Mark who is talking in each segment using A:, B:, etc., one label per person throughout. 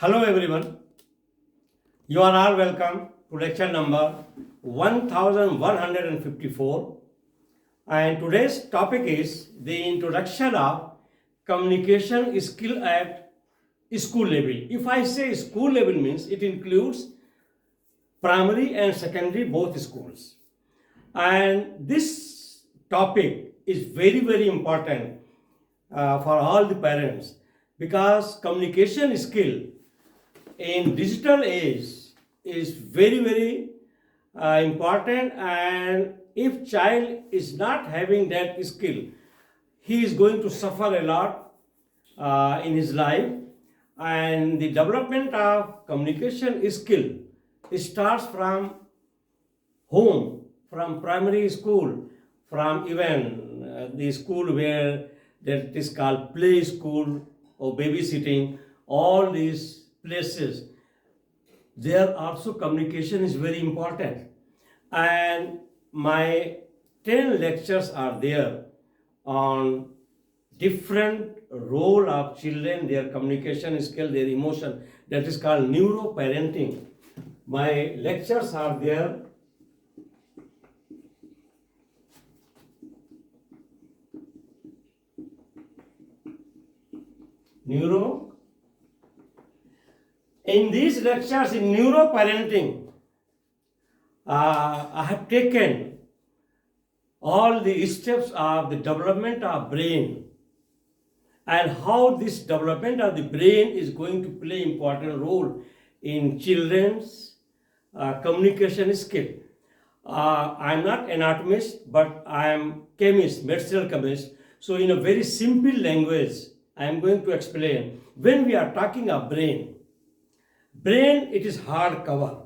A: Hello everyone, you are all welcome to lecture number 1154, and today's topic is the introduction of communication skill at school level. If I say school level means it includes primary and secondary both schools, and this topic is very important for all the parents because communication skill in digital age is very important, and if child is not having that skill, he is going to suffer a lot in his life. And the development of communication skill starts from home, from primary school, from even the school where that is called play school or babysitting, all these places. There also communication is very important. And my 10 lectures are there on different role of children, their communication skill, their emotion. That is called neuroparenting. My lectures are there. In these lectures in neuroparenting, I have taken all the steps of the development of brain and how this development of the brain is going to play important role in children's communication skill. I am not anatomist, but I am chemist, medicinal chemist. So in a very simple language, I am going to explain. When we are talking of brain, it is hard cover.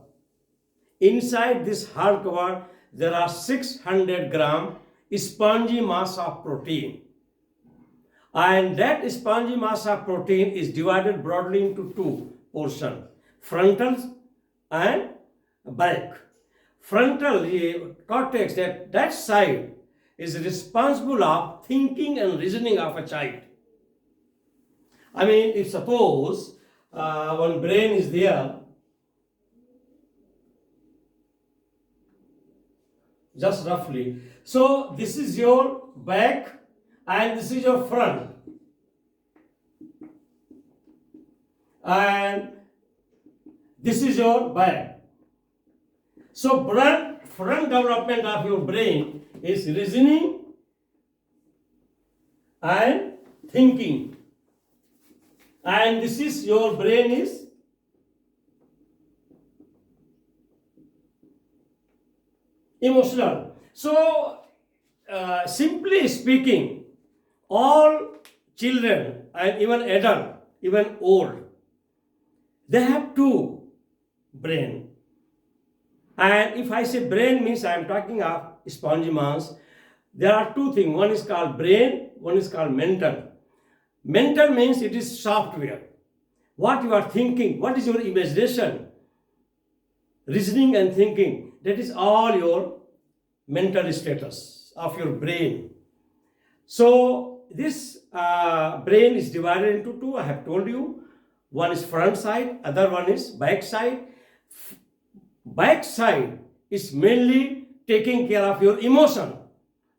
A: Inside this hard cover, there are 600 gram spongy mass of protein. And that spongy mass of protein is divided broadly into two portions, frontal and back. Frontal cortex, that side is responsible of thinking and reasoning of a child. I mean, if suppose one brain is there, just roughly. So this is your back and this is your front. And this is your back. So front development of your brain is reasoning and thinking. And this is your brain is emotional. So, simply speaking, all children and even adult, even old, they have two brain. And if I say brain means I am talking of spongy mass. There are two things. One is called brain, one is called mental. Mental means it is software. What you are thinking, what is your imagination, reasoning and thinking, that is all your mental status of your brain. So this brain is divided into two, I have told you. One is front side, other one is back side. Back side is mainly taking care of your emotion,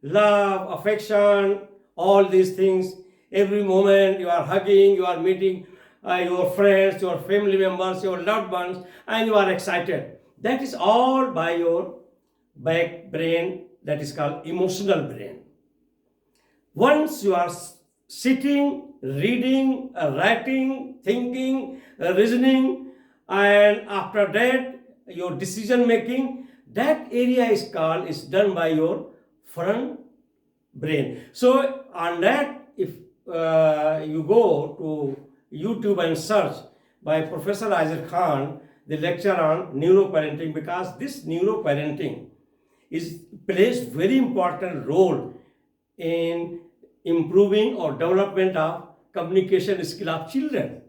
A: love, affection, all these things. Every moment you are hugging, you are meeting your friends, your family members, your loved ones, and you are excited. That is all by your back brain, that is called emotional brain. Once you are sitting, reading, writing, thinking, reasoning, and after that your decision making, that area is done by your front brain. So on that, if you go to YouTube and search by Professor Isaac Khan, the lecture on neuroparenting, because this neuroparenting plays very important role in improving or development of communication skill of children.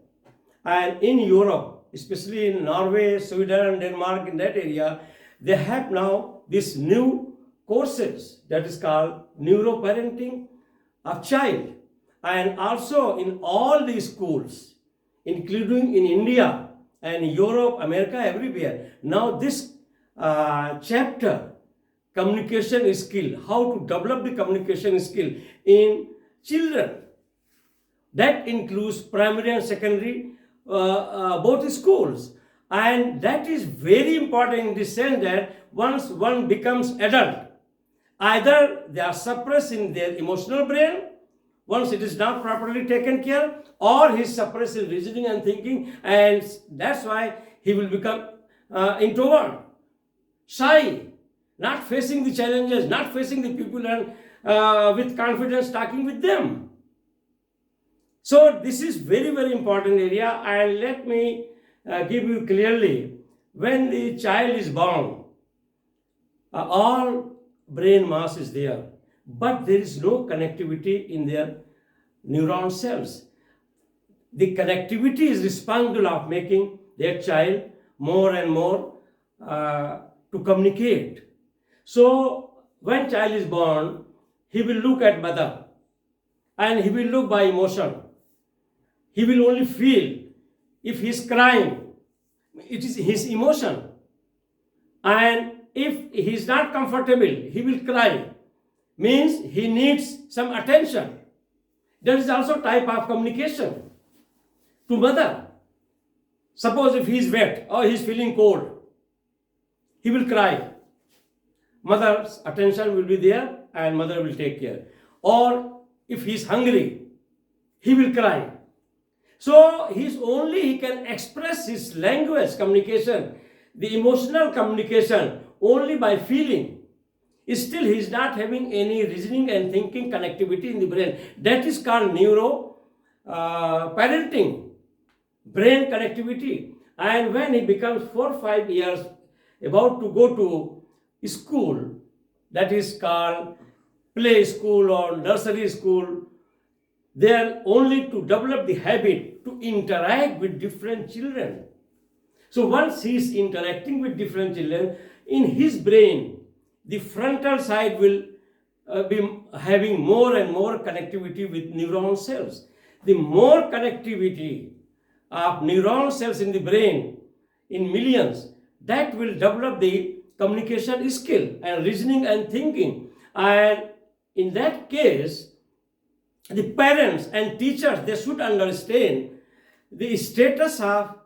A: And in Europe, especially in Norway, Sweden, Denmark, in that area, they have now this new courses that is called neuroparenting of child. And also in all these schools, including in India and Europe, America, everywhere. Now this chapter, communication skill, how to develop the communication skill in children, that includes primary and secondary, both schools. And that is very important in the sense that once one becomes adult, either they are suppressed in their emotional brain, once it is not properly taken care, or he is suppressed in reasoning and thinking, and that's why he will become introvert, shy, not facing the challenges, not facing the people, and with confidence talking with them. So this is very, very important area, and let me give you clearly, when the child is born, all brain mass is there, but there is no connectivity in their neuron cells. The connectivity is responsible of making their child more and more to communicate. So when child is born, he will look at mother, and he will look by emotion. He will only feel. If he is crying, it is his emotion. And if he is not comfortable, he will cry. Means he needs some attention. That is also type of communication to mother. Suppose if he is wet or he is feeling cold, he will cry. Mother's attention will be there and mother will take care. Or if he is hungry, he will cry. So he can express his language communication, the emotional communication, only by feeling. Still he is not having any reasoning and thinking connectivity in the brain. That is called neuro parenting, brain connectivity. And when he becomes 4 or 5 years, about to go to school, that is called play school or nursery school, they are only to develop the habit to interact with different children. So once he is interacting with different children, in his brain, the frontal side will be having more and more connectivity with neuron cells. The more connectivity of neuron cells in the brain, in millions, that will develop the communication skill and reasoning and thinking. And in that case, the parents and teachers, they should understand the status of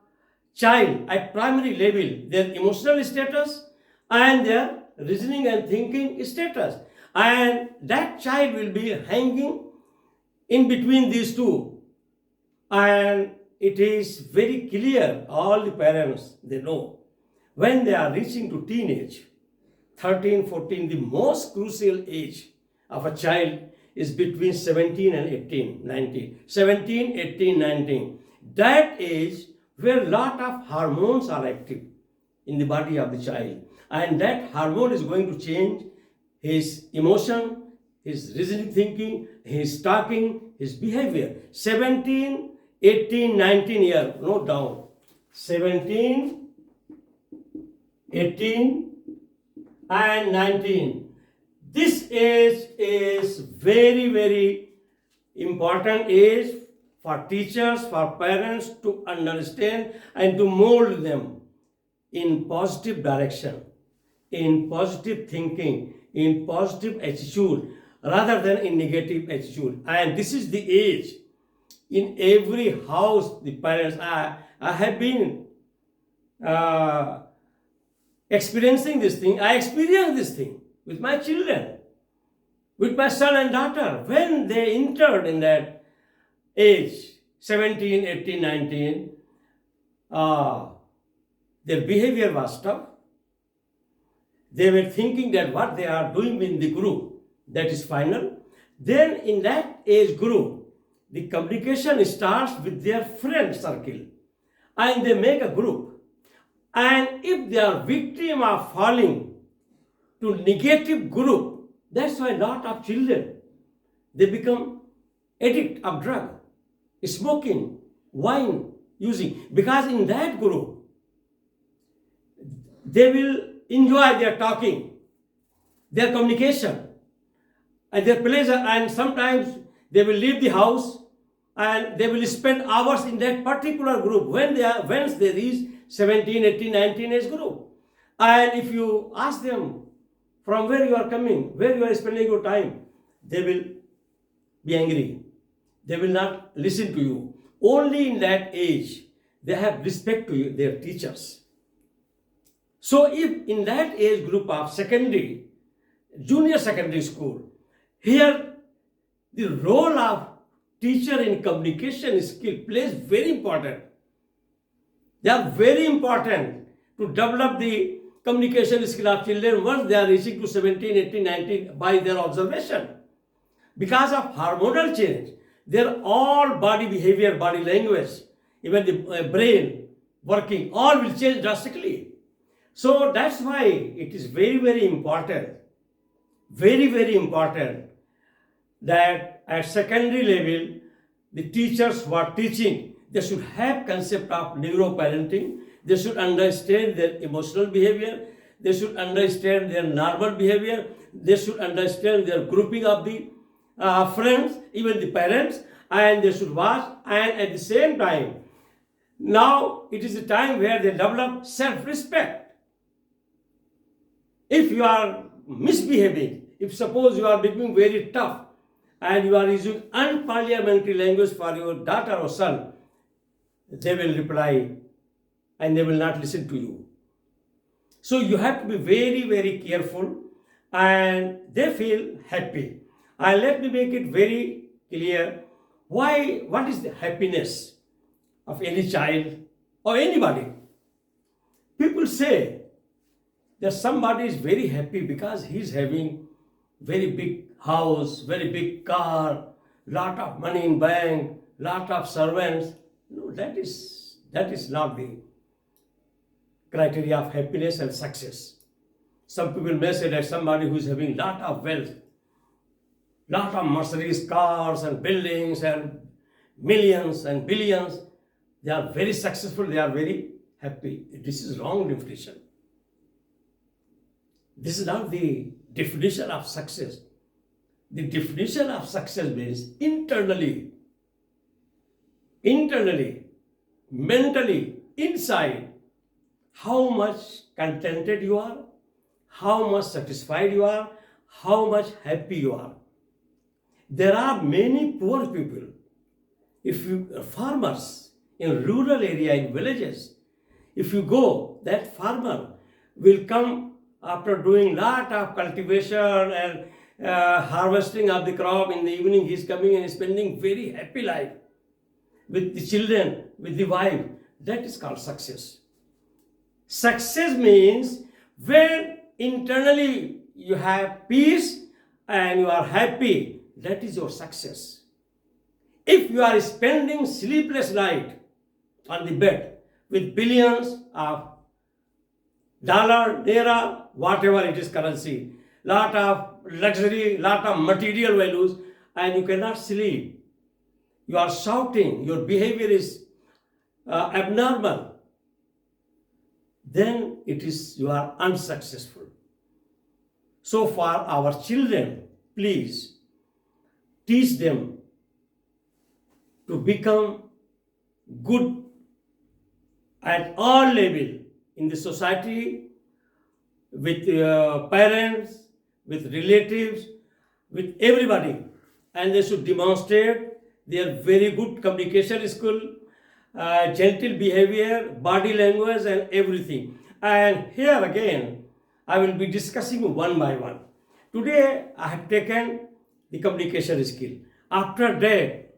A: child at primary level, their emotional status and their reasoning and thinking status. And that child will be hanging in between these two. And it is very clear, all the parents, they know, when they are reaching to teenage, 13, 14, the most crucial age of a child is between 17 and 18, 19. 17, 18, 19. That age where a lot of hormones are active in the body of the child. And that hormone is going to change his emotion, his reasoning thinking, his talking, his behavior. 17, 18, 19 years, note down. 17, 18, and 19. This age is very, very important age for teachers, for parents to understand and to mold them in positive direction, in positive thinking, in positive attitude, rather than in negative attitude. And this is the age. In every house, the parents, I have been experiencing this thing. I experienced this thing with my children, with my son and daughter. When they entered in that age, 17, 18, 19, their behavior was tough. They were thinking that what they are doing in the group, that is final. Then in that age group, the communication starts with their friend circle. And they make a group. And if they are victim of falling to negative group, that's why a lot of children, they become addict of drug, smoking, wine using. Because in that group, they will enjoy their talking, their communication, and their pleasure, and sometimes they will leave the house and they will spend hours in that particular group once they reach 17, 18, 19 age group. And if you ask them from where you are coming, where you are spending your time, they will be angry. They will not listen to you. Only in that age, they have respect to you, their teachers. So if in that age group of secondary, junior secondary school, here the role of teacher in communication skill plays very important. They are very important to develop the communication skill of children once they are reaching to 17, 18, 19 by their observation. Because of hormonal change, their all body behavior, body language, even the brain working, all will change drastically. So that's why it is very, very important, that at secondary level, the teachers who are teaching, they should have concept of neuroparenting. They should understand their emotional behavior. They should understand their normal behavior. They should understand their grouping of the friends, even the parents, and they should watch. And at the same time, now it is a time where they develop self-respect. If you are misbehaving, if suppose you are becoming very tough and you are using unparliamentary language for your daughter or son, they will reply and they will not listen to you. So you have to be very, very careful, and they feel happy. And let me make it very clear what is the happiness of any child or anybody. People say that somebody is very happy because he is having very big house, very big car, lot of money in bank, lot of servants. No, that is not the criteria of happiness and success. Some people may say that somebody who is having lot of wealth, lot of Mercedes cars and buildings and millions and billions, they are very successful, they are very happy. This is wrong definition. This is not the definition of success. The definition of success means internally, mentally, inside, how much contented you are, how much satisfied you are, how much happy you are. There are many poor people. Farmers in rural area, in villages, if you go, that farmer will come after doing lot of cultivation and harvesting of the crop. In the evening, he is coming and spending very happy life with the children, with the wife. That is called success. Success means when internally you have peace and you are happy, that is your success. If you are spending sleepless night on the bed with billions of dollar, naira, whatever it is currency, lot of luxury, lot of material values, and you cannot sleep, you are shouting, your behavior is abnormal, then you are unsuccessful. So for our children, please teach them to become good at all level in the society, with parents, with relatives, with everybody, and they should demonstrate their very good communication skill, gentle behavior, body language, and everything. And here again, I will be discussing one by one. Today, I have taken the communication skill. After that,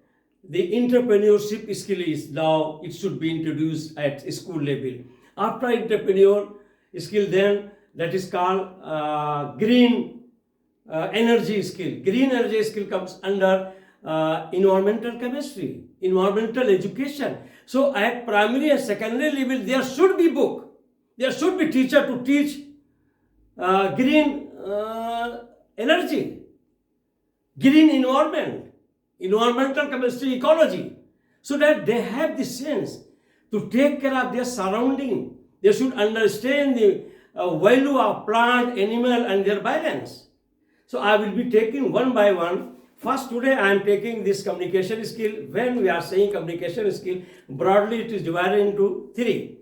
A: the entrepreneurship skill is now, it should be introduced at school level. After entrepreneur skill, then that is called green energy skill. Green energy skill comes under environmental chemistry, environmental education. So at primary and secondary level, there should be book. There should be teacher to teach green energy, green environment, environmental chemistry, ecology, so that they have the sense to take care of their surrounding. They should understand the value of plant, animal, and their balance. So I will be taking one by one. First, today I am taking this communication skill. When we are saying communication skill, broadly it is divided into three.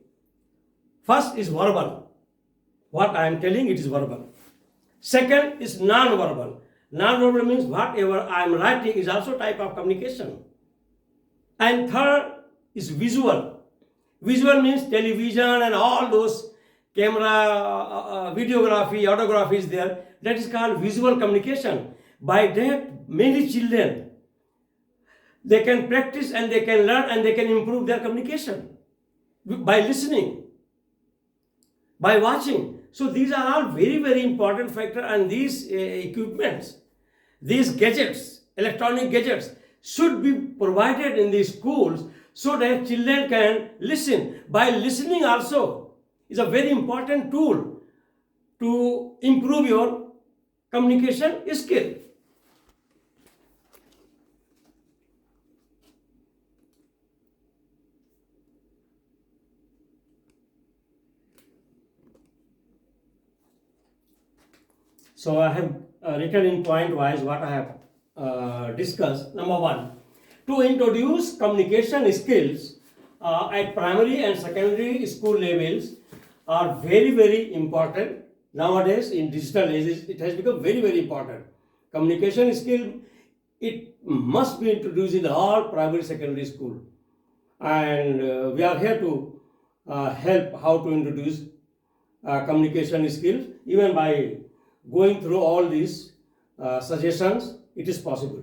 A: First is verbal. What I am telling, it is verbal. Second is non-verbal. Non-verbal means whatever I am writing is also type of communication. And third is visual. Visual means television and all those camera, videography, autography is there. That is called visual communication. By that, many children, they can practice and they can learn and they can improve their communication by listening, by watching. So these are all very, very important factors, and these equipments, these gadgets, electronic gadgets should be provided in the schools so that children can listen. By listening also is a very important tool to improve your communication skill. So I have written in point wise what I have discussed. Number one, to introduce communication skills at primary and secondary school levels are very, very important. Nowadays in digital age, it has become very, very important. Communication skill, it must be introduced in all primary secondary school. And we are here to help how to introduce communication skills. Even by going through all these suggestions, it is possible.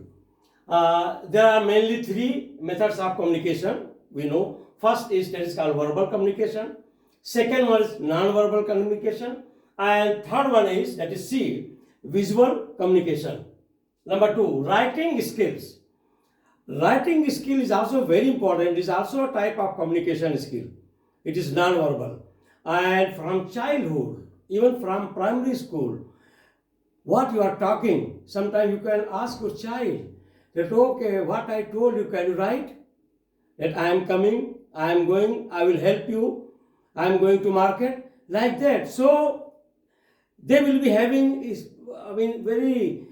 A: There are mainly three methods of communication, we know. First is that is called verbal communication. Second one is non-verbal communication. And third one is, that is C, visual communication. Number two, writing skills. Writing skill is also very important. It is also a type of communication skill. It is non-verbal. And from childhood, even from primary school, what you are talking, sometimes you can ask your child that, okay, what I told you, can you write? That I am coming, I am going, I will help you, I am going to market, like that. So they will be having, very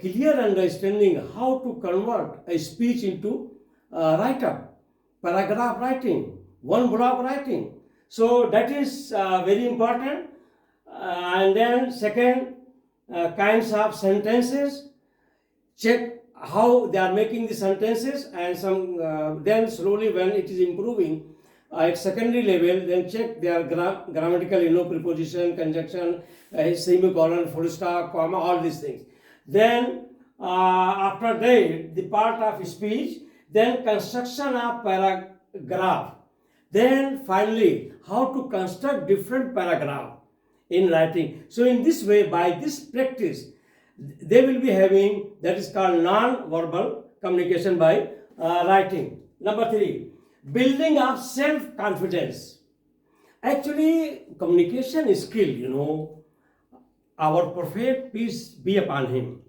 A: clear understanding how to convert a speech into write-up, paragraph writing, one block writing. So that is very important. And then second, kinds of sentences, check how they are making the sentences, and some then slowly when it is improving at secondary level, then check their grammatical, preposition, conjunction, semicolon, full stop, comma, all these things. Then after that, the part of speech, then construction of paragraph, then finally how to construct different paragraph in writing. So in this way, by this practice, they will be having, that is called non-verbal communication by writing. Number three, building of self-confidence. Actually, communication skill, our Prophet, peace be upon him.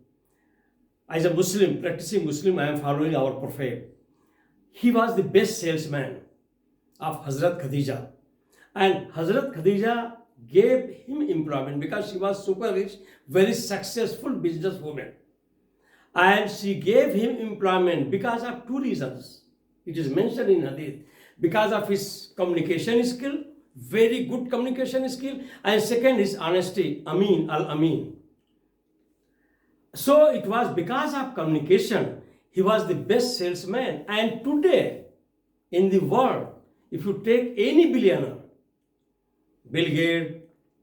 A: As a Muslim, practicing Muslim, I am following our Prophet. He was the best salesman of Hazrat Khadija. And Hazrat Khadija gave him employment because she was super rich, very successful businesswoman. And she gave him employment because of two reasons. It is mentioned in Hadith. Because of his communication skill, very good communication skill, and second is honesty, Amin, Al-Amin. So it was because of communication, he was the best salesman. And today, in the world, if you take any billionaire, Bill Gates,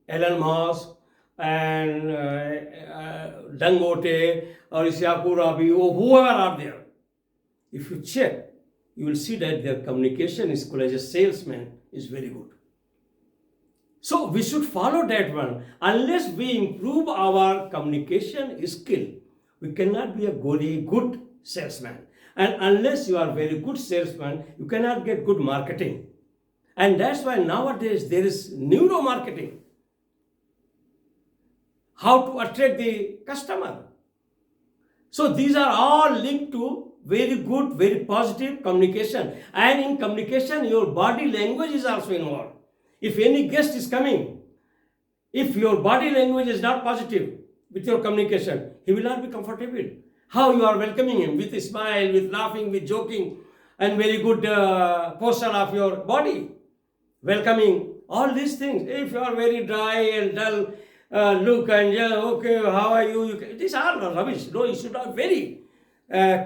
A: Elon Musk, and Dangote, or Ishaku Rabi, or whoever are there, if you check, you will see that their communication skill as a salesman is very good. So we should follow that one. Unless we improve our communication skill, we cannot be a very good salesman. And unless you are very good salesman, you cannot get good marketing. And that's why nowadays there is neuromarketing. How to attract the customer. So these are all linked to very good, very positive communication. And in communication, your body language is also involved. If any guest is coming, if your body language is not positive with your communication, he will not be comfortable. How you are welcoming him with a smile, with laughing, with joking, and very good posture of your body. Welcoming, all these things. If you are very dry and dull look and yeah, okay, how are you? These are rubbish. No, you should have very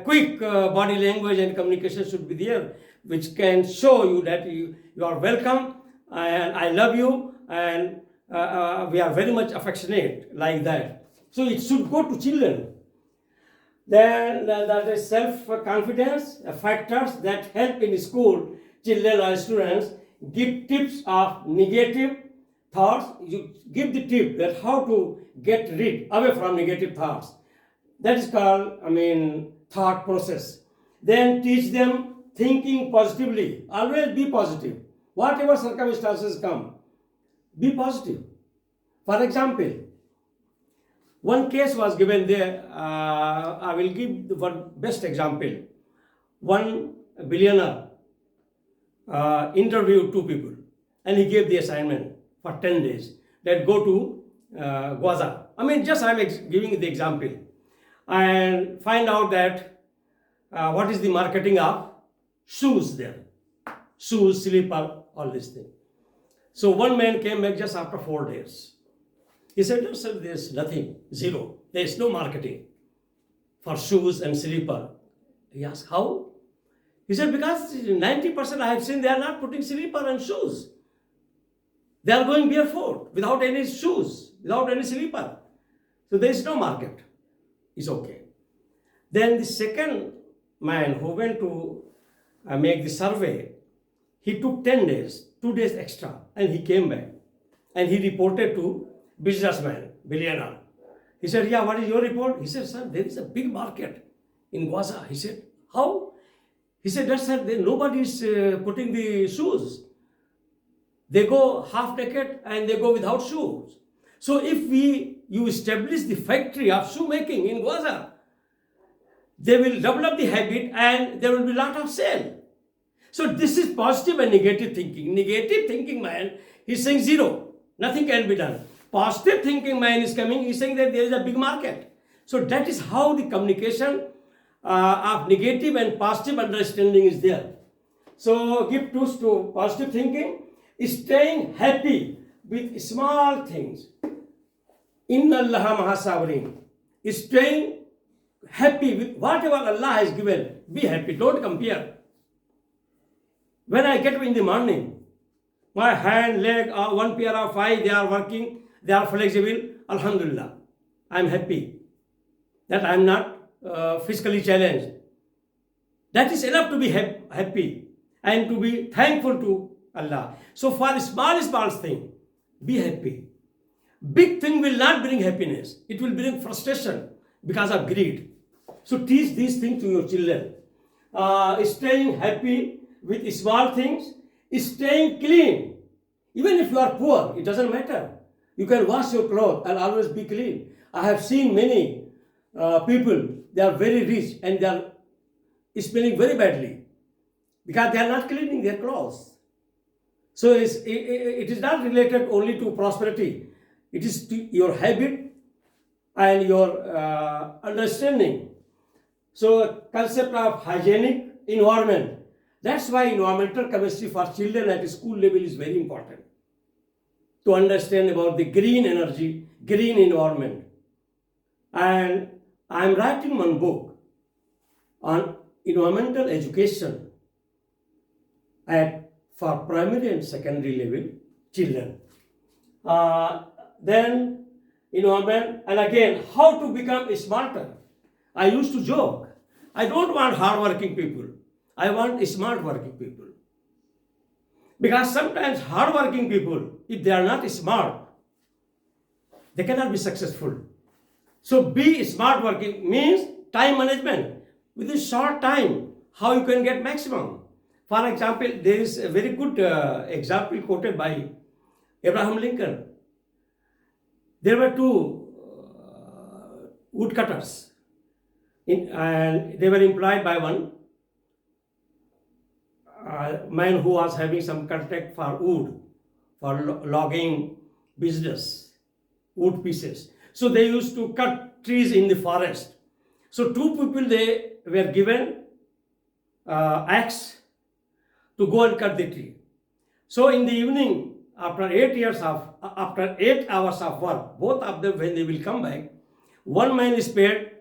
A: quick body language and communication should be there, which can show you that you are welcome and I love you and we are very much affectionate like that. So it should go to children. Then that is self-confidence factors that help in school. Children or students give tips of negative thoughts. You give the tip that how to get rid away from negative thoughts. That is called, thought process. Then teach them thinking positively. Always be positive. Whatever circumstances come, be positive. For example, one case was given there. I will give the one best example. One billionaire interviewed two people and he gave the assignment for 10 days that go to Gaza. Just I'm giving the example. And find out that what is the marketing of shoes there. Shoes, slipper, all these things. So one man came back just after 4 days. He said, no, sir, there's nothing, zero. There's no marketing for shoes and slipper. He asked, how? He said, because 90% I have seen they are not putting slipper and shoes. They are going barefoot, without any shoes, without any slipper. So there is no market. It's okay. Then the second man who went to make the survey, he took 10 days, 2 days extra, and he came back. And he reported to businessman, billionaire. He said, yeah, what is your report? He said, sir, there is a big market in Gaza. He said, how? He said, that's sir, nobody is putting the shoes. They go half naked and they go without shoes. So if you establish the factory of shoemaking in Gaza, they will develop the habit and there will be a lot of sale. So this is positive and negative thinking. Negative thinking man, he's saying zero. Nothing can be done. Positive thinking man is coming, he's saying that there is a big market. So that is how the communication of negative and positive understanding is there. So give tools to positive thinking, staying happy with small things. Inna Allah mahasabirin. Staying happy with whatever Allah has given. Be happy, don't compare. When I get up in the morning, my hand, leg, one pair of eye, they are working, they are flexible. Alhamdulillah, I am happy that I am not physically challenged. That is enough to be happy and to be thankful to Allah. So for the small thing, be happy. Big thing will not bring happiness. It will bring frustration because of greed. So teach these things to your children. Staying happy with small things, staying clean. Even if you are poor, it doesn't matter. You can wash your clothes and always be clean. I have seen many people, they are very rich and they are smelling very badly because they are not cleaning their clothes. So it is not related only to prosperity. It is to your habit and your understanding. So concept of hygienic environment. That's why environmental chemistry for children at school level is very important. To understand about the green energy, green environment. And I am writing one book on environmental education for primary and secondary level children. Then environment, and again, how to become smarter. I used to joke, I don't want hard-working people. I want smart working people. Because sometimes hard-working people, if they are not smart, they cannot be successful. So be smart working means time management. Within short time, how you can get maximum. For example, there is a very good example quoted by Abraham Lincoln. There were two woodcutters, and they were employed by one man who was having some contract for wood, for logging business, wood pieces. So they used to cut trees in the forest. So two people, they were given axe to go and cut the tree. So in the evening, after 8 hours of work, both of them, when they will come back, one man is paid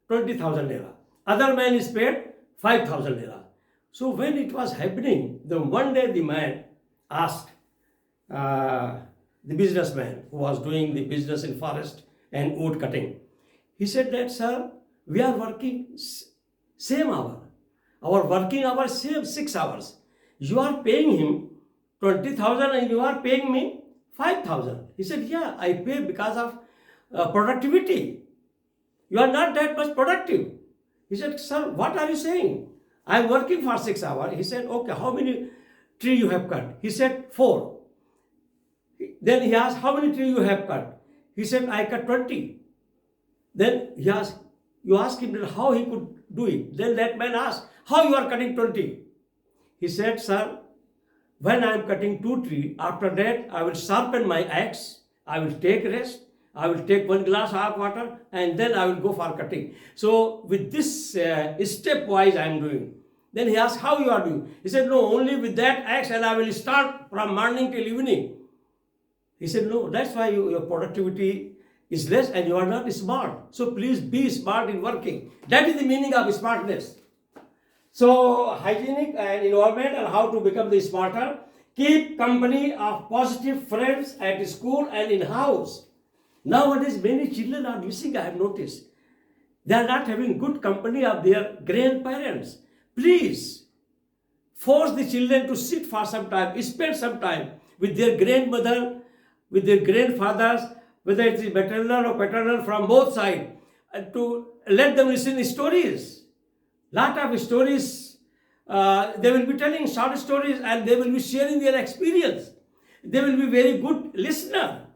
A: 20,000 naira, other man is paid 5,000 naira. So when it was happening, then one day the man asked uh, the businessman who was doing the business in forest and wood cutting. He said that, sir, we are working same hour. Our working hour same 6 hours. You are paying him 20,000 and you are paying me 5,000. He said, yeah, I pay because of productivity. You are not that much productive. He said, sir, what are you saying? I am working for 6 hours. He said, okay, how many tree you have cut? He said, 4. Then he asked, how many tree you have cut? He said, I cut 20. Then you asked him how he could do it. Then that man asked, how you are cutting 20? He said, sir, when I am cutting 2 trees, after that I will sharpen my axe, I will take rest, I will take 1 glass of water, and then I will go for cutting. So with this stepwise I am doing. Then he asked, how you are doing? He said, no, only with that axe, and I will start from morning till evening. He said, no, that's why your productivity is less and you are not smart. So please be smart in working. That is the meaning of smartness. So hygienic and environment and how to become the smarter. Keep company of positive friends at school and in house. Nowadays many children are missing, I have noticed. They are not having good company of their grandparents. Please force the children to sit for some time, spend some time with their grandmother, with their grandfathers, whether it is maternal or paternal, from both sides, to let them listen to stories. Lot of stories, they will be telling short stories and they will be sharing their experience. They will be very good listener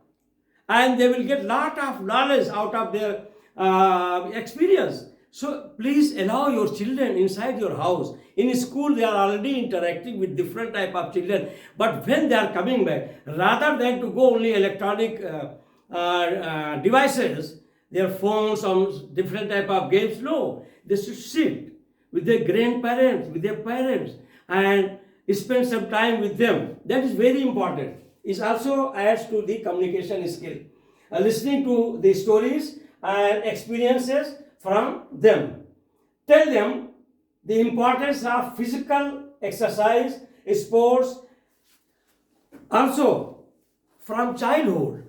A: and they will get lot of knowledge out of their experience. So please allow your children inside your house. In school, they are already interacting with different type of children. But when they are coming back, rather than to go only electronic devices, their phones, some different type of games, no. They should sit with their grandparents, with their parents, and spend some time with them. That is very important. It also adds to the communication skill. Listening to the stories and experiences from them. Tell them the importance of physical exercise, sports. Also, from childhood,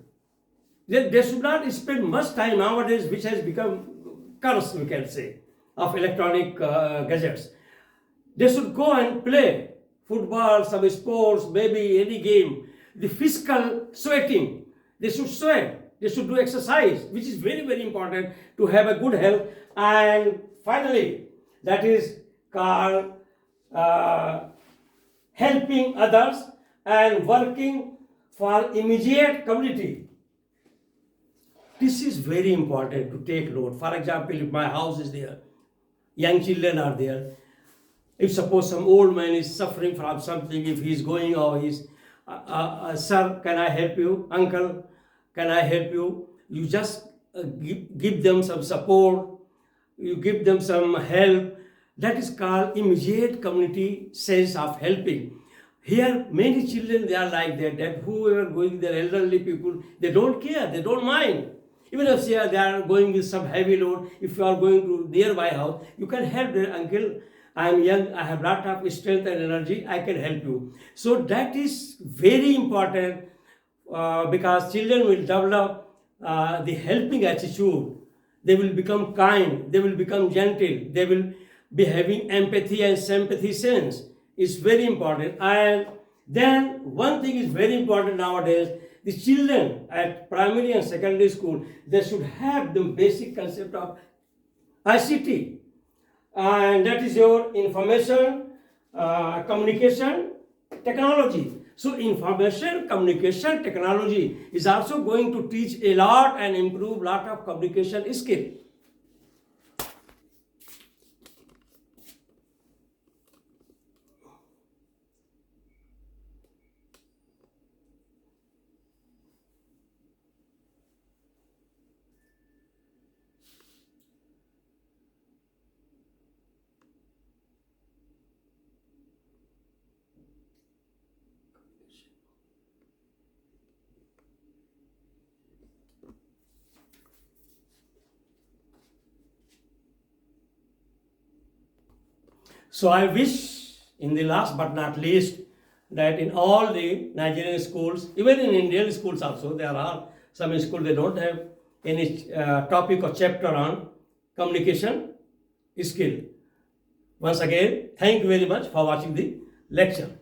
A: they should not spend much time nowadays, which has become curse, we can say, of electronic gadgets. They should go and play football, some sports, maybe any game. The physical sweating, they should sweat. They should do exercise, which is very, very important to have a good health. And finally, that is called helping others and working for immediate community. This is very important to take note. For example, if my house is there, young children are there, if suppose some old man is suffering from something, if he is going or he's, sir, can I help you? Uncle, can I help you? You just give them some support, you give them some help. That is called immediate community sense of helping. Here, many children, they are like that whoever going there, elderly people, they don't care, they don't mind. Even if they are going with some heavy load, if you are going to nearby house, you can help them, uncle, I am young, I have lot of strength and energy, I can help you. So that is very important because children will develop the helping attitude. They will become kind, they will become gentle, they will be having empathy and sympathy sense. It's very important. And then one thing is very important nowadays, the children at primary and secondary school, they should have the basic concept of ICT. And that is your information, communication, technology. So information, communication, technology is also going to teach a lot and improve lot of communication skill. So I wish, in the last but not least, that in all the Nigerian schools, even in Indian schools also, there are some schools they don't have any topic or chapter on communication skill. Once again, thank you very much for watching the lecture.